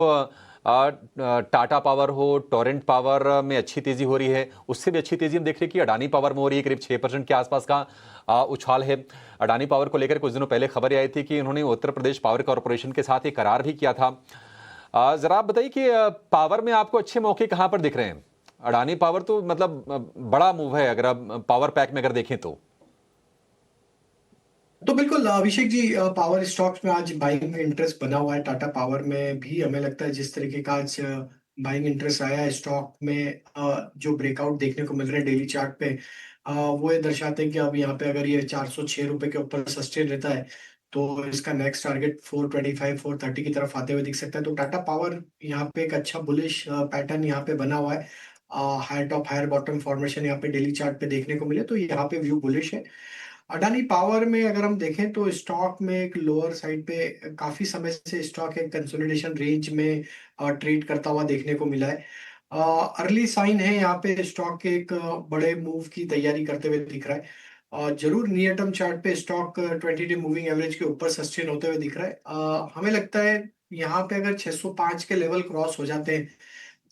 Tata power हो, Torrent power में अच्छी तेजी हो रही है। उससे भी अच्छी तेजी हम देख रहे हैं कि अडानी पावर में हो रही है, करीब 6% के आसपास का उछाल है। अडानी पावर को लेकर कुछ दिनों पहले खबर आई थी कि उन्होंने उत्तर प्रदेश पावर कॉरपोरेशन के साथ एक करार भी किया था। जरा आप बताइए कि पावर में आपको अच्छे मौके कहां पर दिख रहे हैं? अडानी पावर तो मतलब बड़ा मूव है अगर आप पावर पैक में अगर देखें तो। तो बिल्कुल अभिषेक जी, पावर स्टॉक्स में आज बाइंग इंटरेस्ट बना हुआ है। टाटा पावर में भी हमें लगता है जिस तरीके का आज बाइंग इंटरेस्ट आया है स्टॉक में, जो ब्रेकआउट देखने को मिल रहे हैं डेली चार्ट पे, वो ये दर्शाते हैं कि अब यहाँ पे अगर ये 406 रुपए के ऊपर सस्टेन रहता है तो इसका नेक्स्ट टारगेट 425 430 की तरफ आते हुए दिख सकता है। तो टाटा पावर यहाँ पे एक अच्छा बुलिश पैटर्न यहाँ पे बना हुआ है। Higher top higher bottom formation यहाँ पे डेली चार्ट पे देखने को मिले तो यहाँ पे व्यू बुलिश है। अडानी पावर में अगर हम देखें तो स्टॉक में एक लोअर साइड पे काफी समय से स्टॉक एक कंसोलिडेशन रेंज में ट्रेड करता हुआ देखने को मिला है। अर्ली साइन है यहाँ पे स्टॉक के एक बड़े मूव की तैयारी करते हुए दिख रहा है। जरूर नियर टर्म चार्ट पे स्टॉक 20 डे मूविंग एवरेज के ऊपर सस्टेन होते हुए दिख रहा है। हमें लगता है यहाँ पे अगर 605 के लेवल क्रॉस हो जाते हैं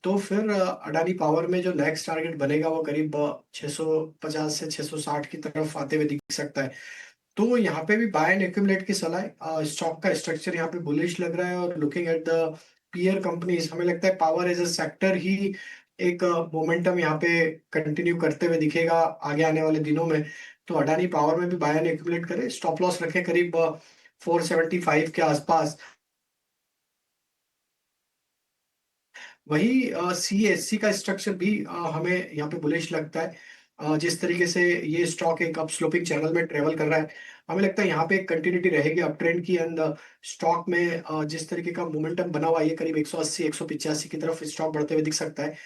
तो फिर अडानी पावर में जो नेक्स्ट टारगेट बनेगा वो करीब 650 से 660 की तरफ आते हुए दिख सकता है। तो यहाँ पे भी बाय एंड एक्यूमुलेट की सलाह है। स्टॉक का स्ट्रक्चर यहाँ पे बुलिश लग रहा है और looking at the peer companies हमें लगता है पावर एज अ सेक्टर ही एक मोमेंटम यहाँ पे कंटिन्यू करते हुए दिखेगा आगे आने वाले दिनों में। तो अडानी पावर में भी बाय एंड एक्यूमुलेट करें, स्टॉप लॉस रखें करीब 475 के आसपास। वही CSC का स्ट्रक्चर भी हमें यहाँ पे बुलिश लगता है। जिस तरीके से ये स्टॉक एक अप स्लोपिंग चैनल में ट्रेवल कर रहा है, हमें लगता है यहाँ पे एक कंटिन्यूटी रहेगी अप ट्रेंड की। एंड स्टॉक में जिस तरीके का मोमेंटम बना हुआ है ये करीब 180 185 की तरफ स्टॉक बढ़ते हुए दिख सकता है।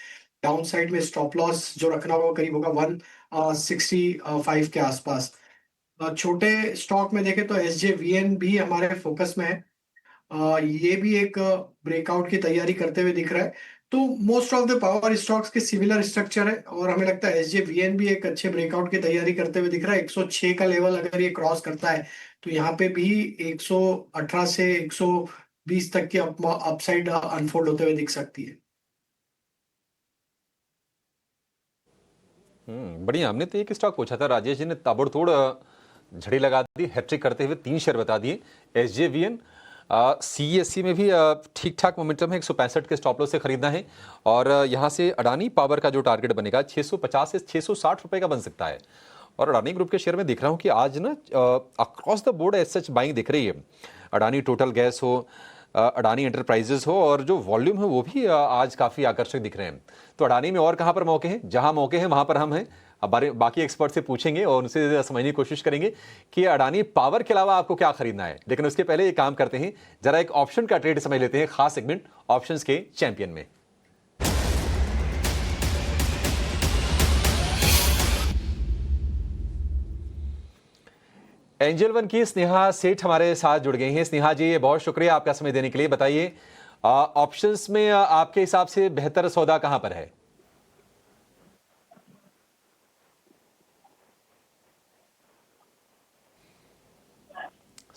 डाउन साइड में स्टॉप लॉस जो रखना होगा वो करीब होगा 165 के आसपास। छोटे स्टॉक में देखें तो SJVN भी हमारे फोकस में है। ये भी एक ब्रेकआउट की तैयारी करते हुए दिख रहा है। तो most of the power stocks के सिमिलर स्ट्रक्चर है और हमें लगता है SJVN भी एक अच्छे ब्रेकआउट की तैयारी करते हुए दिख रहा है। 106 का लेवल अगर ये क्रॉस करता है तो यहाँ पे भी 118 से 120 तक की अपसाइड अनफोल्ड होते हुए दिख सकती है। बढ़िया। हमने तो एक स्टॉक पूछा था, राजेश जी ने ताबड़तोड़ झड़ी लगा दी, हैट्रिक करते हुए 3 शेयर बता दिए। SJVN CSC में भी ठीक ठाक मोमेंटम है, 165 के स्टॉप लॉस से खरीदना है। और यहाँ से अडानी पावर का जो टारगेट बनेगा 650 से 660 रुपए का बन सकता है। और अडानी ग्रुप के शेयर में दिख रहा हूँ कि आज ना across the board as such buying दिख रही है। अडानी टोटल गैस हो, अडानी एंटरप्राइजेस हो, और जो वॉल्यूम है वो भी आज काफ़ी आकर्षक दिख रहे हैं। तो अडानी में और कहाँ पर मौके हैं? जहाँ मौके हैं वहाँ पर हम हैं। अब बाकी एक्सपर्ट से पूछेंगे और उनसे समझने की कोशिश करेंगे कि अडानी पावर के अलावा आपको क्या खरीदना है। लेकिन उसके पहले एक काम करते हैं, जरा एक ऑप्शन का ट्रेड समझ लेते हैं, खास सेगमेंट ऑप्शंस के चैंपियन में। एंजल वन की स्नेहा सेठ हमारे साथ जुड़ गई हैं। स्नेहा जी, बहुत शुक्रिया आपका समय देने के लिए। बताइए, ऑप्शंस में आपके हिसाब से बेहतर सौदा कहां पर है?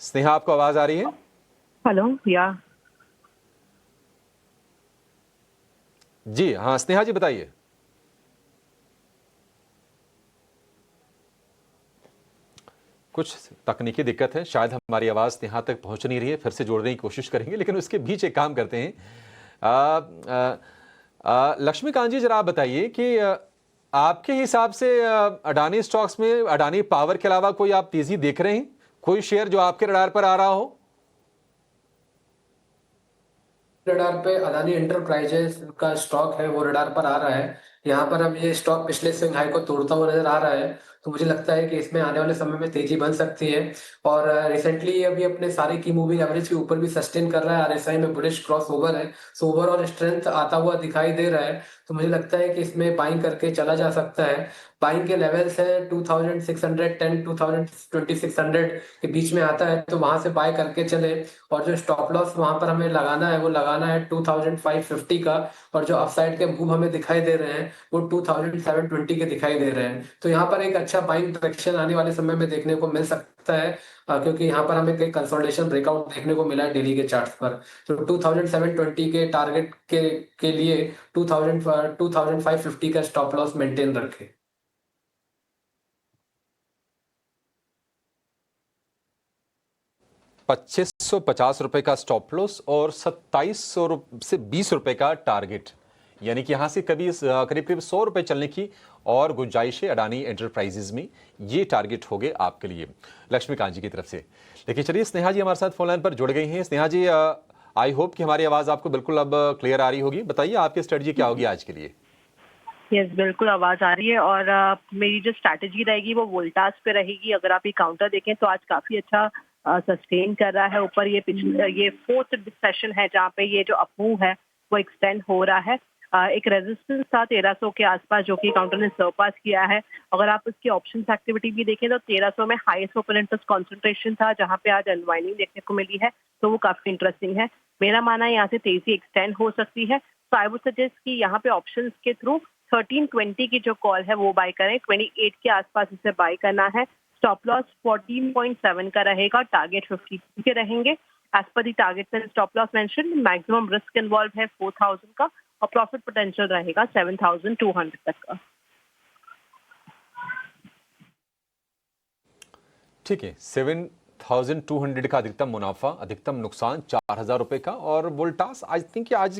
स्नेहा, आपको आवाज आ रही है? हेलो या जी हाँ, स्नेहा जी बताइए। कुछ तकनीकी दिक्कत है, शायद हमारी आवाज़ यहाँ तक पहुँच नहीं रही है। फिर से जोड़ने की कोशिश करेंगे, लेकिन उसके बीच एक काम करते हैं। लक्ष्मीकांत जी, जरा आप बताइए कि आपके हिसाब से अडानी स्टॉक्स में अडानी पावर के अलावा कोई आप तेजी देख रहे हैं? कोई शेयर जो आपके रडार पर आ रहा हो? रडार पे अदानी एंटरप्राइजेस का स्टॉक है, वो रडार पर आ रहा है। यहाँ पर अब ये स्टॉक पिछले स्विंग हाई को तोड़ता हुआ नजर आ रहा है, तो मुझे लगता है कि इसमें आने वाले समय में तेजी बन सकती है। और रिसेंटली ये अभी अपने सारे की मूविंग एवरेज के ऊपर भी सस्टेन कर रहा है। RSI में बुलिश क्रॉस ओवर है, सो ओवरऑल स्ट्रेंथ आता हुआ दिखाई दे रहा है। तो मुझे लगता है कि इसमें बाइंग करके चला जा सकता है। बाइंग के लेवल्स है 2610 2600 के बीच में आता है, तो वहां से बाय करके चले। और जो स्टॉप लॉस वहां पर हमें लगाना है वो लगाना है 2550 का। और जो अपसाइड के मूव हमें दिखाई दे रहे हैं वो 2720 के दिखाई दे रहे हैं। तो यहाँ पर एक अच्छा अच्छा बाइंग ट्रैक्शन आने वाले समय में देखने को मिल सकता है, क्योंकि यहाँ पर हमें कई कंसोलिडेशन ब्रेकआउट देखने को मिला है डेली के चार्ट्स पर। तो 2720 के टारगेट के लिए 2550 का स्टॉप लॉस मेंटेन रखें। 2550 रुपए का स्टॉप लॉस और 2700 से 20 रुपए का टारगेट, यानी कि यहां से करीब करीब 100 रुपए चलने की और गुंजाइश है अडानी एंटरप्राइजेज में। ये टारगेट हो गए आपके लिए लक्ष्मीकांत जी की तरफ से। लेकिन चलिए, स्नेहा जी हमारे साथ फोन लाइन पर जुड़ गई हैं। स्नेहा जी, आई होप कि हमारी आवाज आपको बिल्कुल अब क्लियर आ रही होगी। बताइए आपकी स्ट्रेटजी क्या होगी आज के लिए। यस, बिल्कुल आवाज आ रही है। और मेरी जो स्ट्रैटेजी रहेगी वो वोल्टास पे रहेगी। अगर आप ये काउंटर देखें तो आज काफी अच्छा सस्टेन कर रहा है ऊपर। ये फोर्थ सेशन है जहाँ पे ये जो अपमूव है वो एक्सटेंड हो रहा है। एक रेजिस्टेंस था 1300 के आसपास जो कि काउंटर ने सरपास किया है। अगर आप इसकी ऑप्शंस एक्टिविटी भी देखें तो 1300 में हाईएस्ट ओपन इंटरेस्ट कॉन्सेंट्रेशन था जहाँ पे आज अनवाइंडिंग देखने को मिली है, तो वो काफी इंटरेस्टिंग है। मेरा मानना है यहाँ से तेजी एक्सटेंड हो सकती है, तो आई वुड सजेस्ट कि यहाँ पे ऑप्शंस के थ्रू 1320 की जो कॉल है वो बाय करें। 28 के आसपास इसे बाय करना है। स्टॉप लॉस 14.7 का रहेगा, टारगेट 50 के रहेंगे। As per the target and stop loss mention, maximum risk involve है 4000 का और प्रॉफिट पोटेंशियल रहेगा 7200 तक का। ठीक है, 7200 का अधिकतम मुनाफा, अधिकतम नुकसान 4000 रुपए का। और वोल्टास आई थिंक आज